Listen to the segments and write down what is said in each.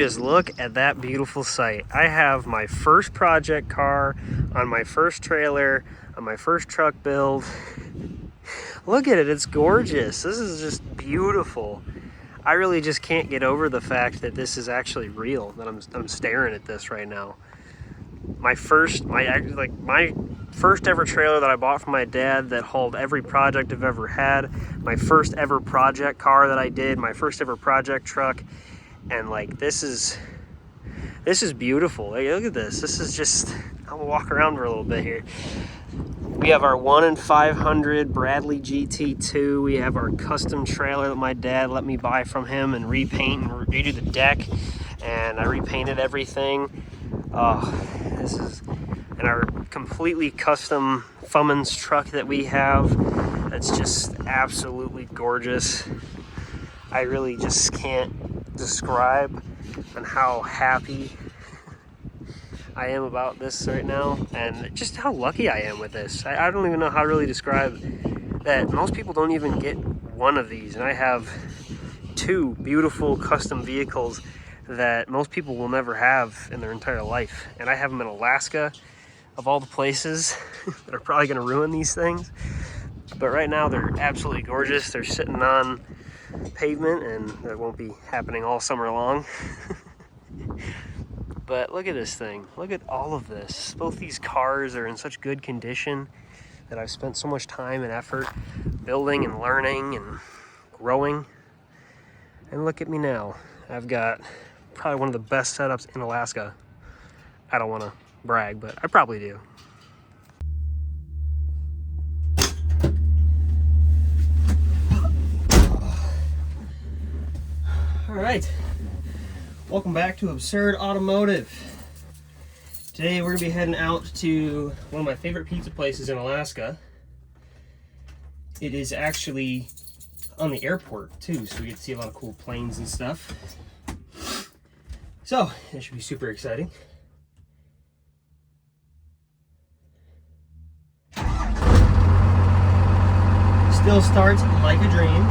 just look at that beautiful sight. I have my first project car on my first trailer, on my first truck build. Look at it, it's gorgeous. This is just beautiful. I really just can't get over the fact that this is actually real, that I'm staring at this right now. My first ever trailer that I bought from my dad that hauled every project I've ever had, my first ever project car that I did, my first ever project truck, and like this is beautiful. Like, look at this. This is just, I'll walk around for a little bit here. We have our 1 in 500 Bradley GT2. We have our custom trailer that my dad let me buy from him and repaint and redo the deck, and I repainted everything. This is, and our completely custom Fummins truck that we have. That's just absolutely gorgeous. I really just can't describe on how happy I am about this right now, and just how lucky I am with this. I don't even know how to really describe that. Most people don't even get one of these, and I have 2 beautiful custom vehicles that most people will never have in their entire life. And I have them in Alaska, of all the places that are probably going to ruin these things. But right now they're absolutely gorgeous. They're sitting on pavement, and that won't be happening all summer long. But look at this thing. Look at all of this. Both these cars are in such good condition that I've spent so much time and effort building and learning and growing. And look at me now. I've got probably one of the best setups in Alaska. I don't want to brag, but I probably do. All right, welcome back to Absurd Automotive. Today we're gonna be heading out to one of my favorite pizza places in Alaska. It is actually on the airport too, so we get to see a lot of cool planes and stuff. So it should be super exciting. Still starts like a dream.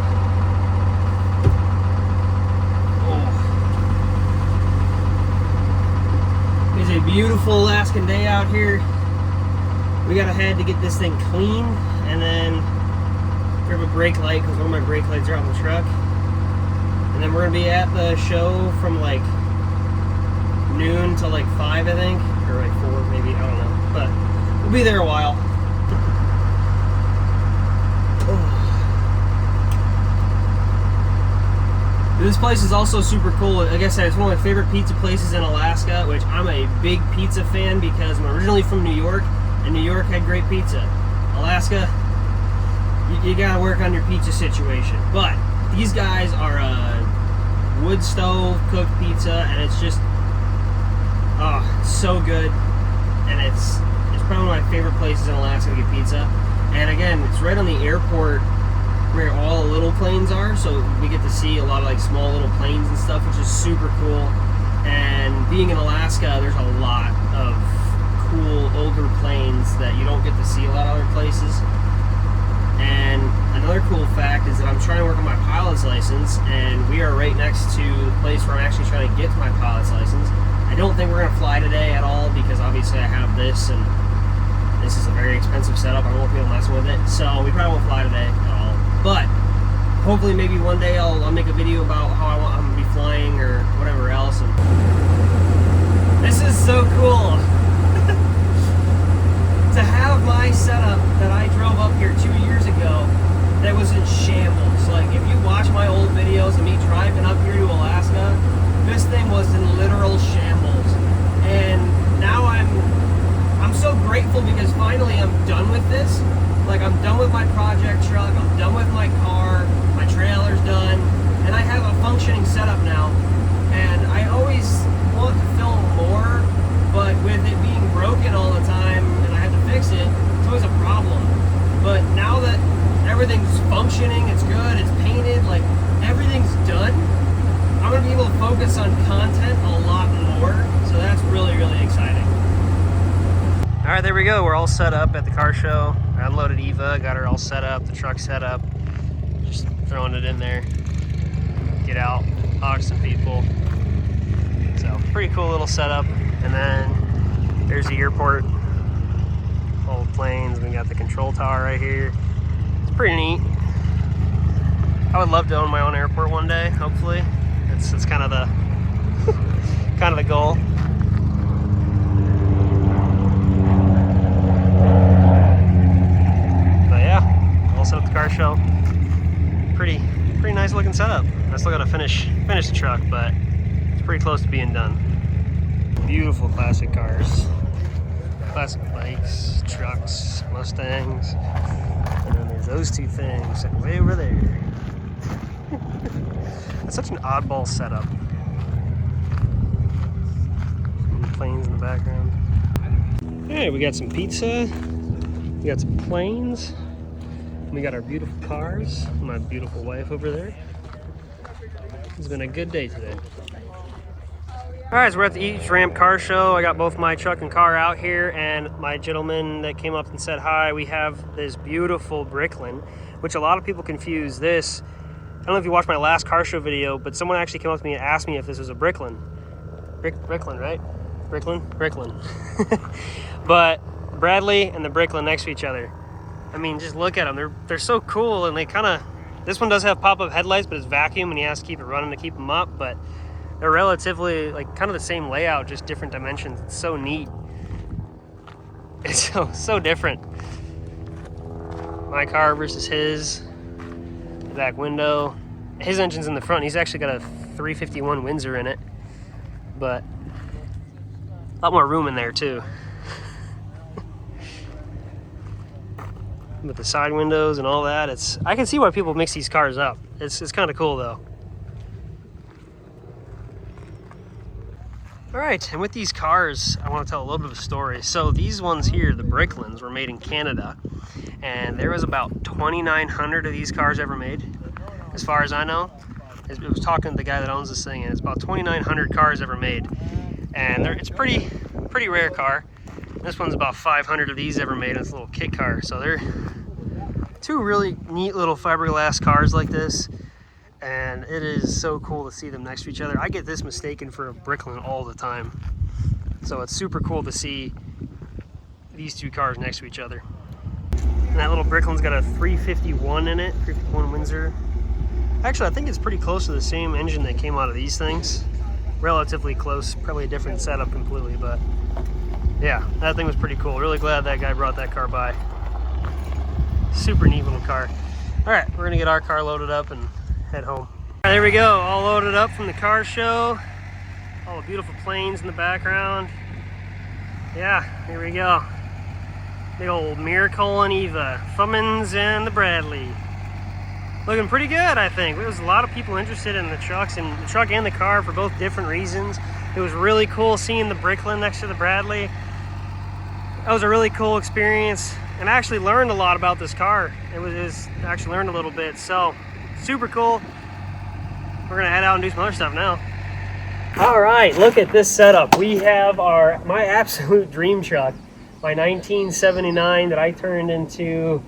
It's a beautiful Alaskan day out here. We got ahead to get this thing clean, and then grab a brake light because one of my brake lights are out in the truck. And then we're gonna be at the show from like noon till like 5, I think, or like 4 maybe, I don't know, but we'll be there a while. This place is also super cool. Like I said, it's one of my favorite pizza places in Alaska, which I'm a big pizza fan because I'm originally from New York, and New York had great pizza. Alaska, you gotta work on your pizza situation. But these guys are a wood stove cooked pizza, and it's just, it's so good. And it's probably one of my favorite places in Alaska to get pizza. And again, it's right on the airport where all the little planes are, so we get to see a lot of like small little planes and stuff, which is super cool. And being in Alaska, there's a lot of cool older planes that you don't get to see a lot of other places. And another cool fact is that I'm trying to work on my pilot's license, and we are right next to the place where I'm actually trying to get my pilot's license. I don't think we're gonna fly today at all because obviously I have this, and this is a very expensive setup. I won't be able to mess with it, so we probably won't fly today at all. But hopefully maybe one day I'll make a video about how I'm gonna be flying or whatever else. And this is so cool. To have my setup that I drove up here 2 years ago that was in shambles. Like if you watch my old videos of me driving up here to Alaska, this thing was in literal shambles. And now I'm so grateful because finally I'm done with this. Like I'm done with my project truck, I'm done with my car, my trailer's done, and I have a functioning setup now. And I always want to film more, but with it being broken all the time and I have to fix it, it's always a problem. But now that everything's functioning, it's good, it's painted, like everything's done, I'm gonna be able to focus on content a lot more. So that's really, really exciting. All right, there we go. We're all set up at the car show. I unloaded Eva, got her all set up, the truck set up. Just throwing it in there. Get out, talk to some people. So pretty cool little setup. And then there's the airport, all the planes. We got the control tower right here. It's pretty neat. I would love to own my own airport one day, hopefully. It's kind of the kind of the goal. But yeah, all set up the car show. Pretty nice looking setup. I still gotta finish the truck, but it's pretty close to being done. Beautiful classic cars. Classic bikes, trucks, Mustangs. And then there's those two things way over there. It's such an oddball setup. Some planes in the background. Hey, we got some pizza. We got some planes. We got our beautiful cars. My beautiful wife over there. It's been a good day today. All right, so we're at the East Ramp Car Show. I got both my truck and car out here, and my gentleman that came up and said hi, we have this beautiful Bricklin, which a lot of people confuse this. I don't know if you watched my last car show video, but someone actually came up to me and asked me if this was a Bricklin. Bricklin, right? Bricklin. But Bradley and the Bricklin next to each other. I mean, just look at them. They're so cool, and they kind of... This one does have pop-up headlights, but it's vacuum, and he has to keep it running to keep them up, but they're relatively, like, kind of the same layout, just different dimensions. It's so neat. It's so different. My car versus his. The back window. His engine's in the front. He's actually got a 351 Windsor in it, but a lot more room in there too. With the side windows and all that, I can see why people mix these cars up. It's kind of cool though. All right, and with these cars, I want to tell a little bit of a story. So these ones here, the Bricklins, were made in Canada, and there was about 2,900 of these cars ever made, as far as I know. It was talking to the guy that owns this thing, and it's about 2,900 cars ever made, and it's pretty rare car. This one's about 500 of these ever made, and it's a little kit car. So they're two really neat little fiberglass cars like this. And it is so cool to see them next to each other. I get this mistaken for a Bricklin all the time. So it's super cool to see these two cars next to each other. And that little Bricklin's got a 351 in it, 351 Windsor. Actually, I think it's pretty close to the same engine that came out of these things. Relatively close, probably a different setup completely, but yeah, that thing was pretty cool. Really glad that guy brought that car by. Super neat little car. All right, we're gonna get our car loaded up and head home. All right, there we go, all loaded up from the car show. All the beautiful planes in the background. Yeah, here we go. Big old Miracle and Eva, Fummins and the Bradley. Looking pretty good, I think. There was a lot of people interested in the trucks, and the truck and the car for both different reasons. It was really cool seeing the Bricklin next to the Bradley. That was a really cool experience, and I actually learned a lot about this car. I actually learned a little bit, so super cool. We're gonna head out and do some other stuff now. All right, look at this setup. We have my absolute dream truck, my 1979 that I turned into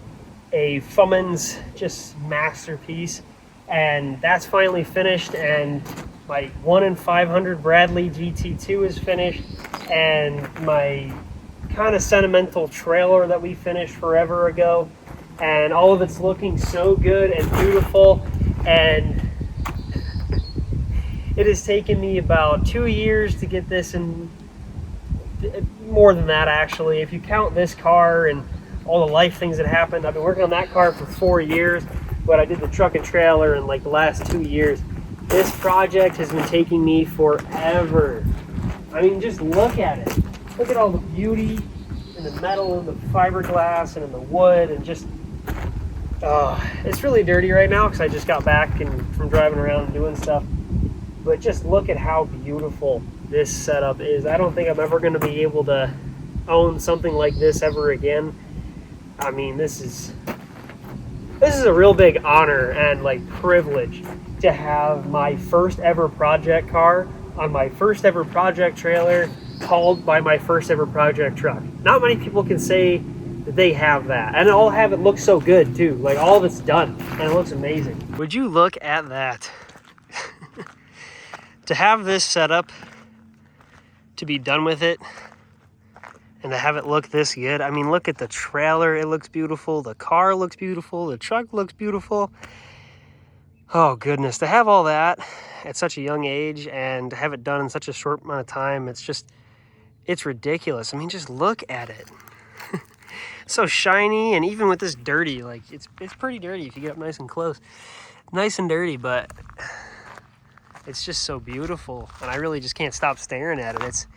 a Fummins just masterpiece, and that's finally finished, and my 1 in 500 Bradley GT2 is finished, and my kind of sentimental trailer that we finished forever ago, and all of it's looking so good and beautiful. And it has taken me about 2 years to get this, and more than that actually, if you count this car and all the life things that happened. I've been working on that car for 4 years, but I did the truck and trailer in like the last 2 years. This project has been taking me forever. I mean, just look at it. Look at all the beauty in the metal and the fiberglass and in the wood, and just it's really dirty right now because I just got back from driving around and doing stuff. But just look at how beautiful this setup is. I don't think I'm ever going to be able to own something like this ever again. I mean, this is a real big honor and like privilege to have my first ever project car on my first ever project trailer, called by my first ever project truck. Not many people can say that they have that, and all have it look so good too. Like, all of it's done and it looks amazing. Would you look at that? To have this setup to be done with it and to have it look this good. I mean, look at the trailer. It looks beautiful. The car looks beautiful. The truck looks beautiful. Oh, goodness. To have all that at such a young age and to have it done in such a short amount of time, it's ridiculous. I mean, just look at it. So shiny, and even with this dirty, like it's pretty dirty if you get up nice and close. Nice and dirty, but it's just so beautiful, and I really just can't stop staring at it. It's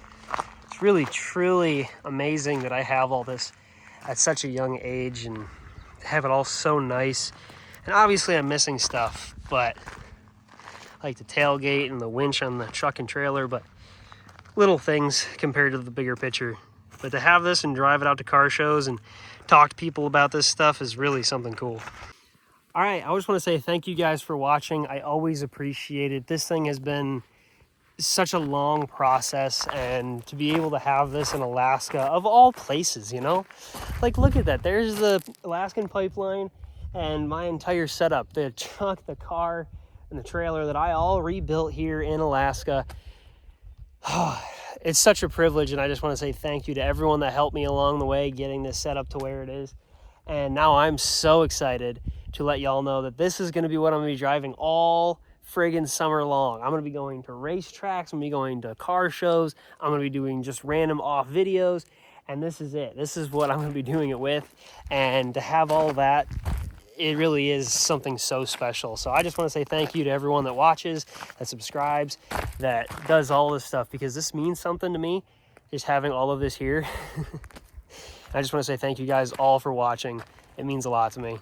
really, truly amazing that I have all this at such a young age and have it all so nice. And obviously I'm missing stuff, but like the tailgate and the winch on the truck and trailer, but little things compared to the bigger picture. But to have this and drive it out to car shows and talk to people about this stuff is really something cool. All right, I just want to say thank you guys for watching. I always appreciate it. This thing has been such a long process, and to be able to have this in Alaska, of all places, you know? Like, look at that. There's the Alaskan pipeline and my entire setup. The truck, the car, and the trailer that I all rebuilt here in Alaska. It's such a privilege, and I just want to say thank you to everyone that helped me along the way getting this set up to where it is. And now I'm so excited to let y'all know that this is going to be what I'm going to be driving all friggin' summer long. I'm going to be going to racetracks, I'm going to be going to car shows, I'm going to be doing just random off videos, and this is it. This is what I'm going to be doing it with, and to have all that, it really is something so special. So I just want to say thank you to everyone that watches, that subscribes, that does all this stuff, because this means something to me, just having all of this here. I just want to say thank you guys all for watching. It means a lot to me.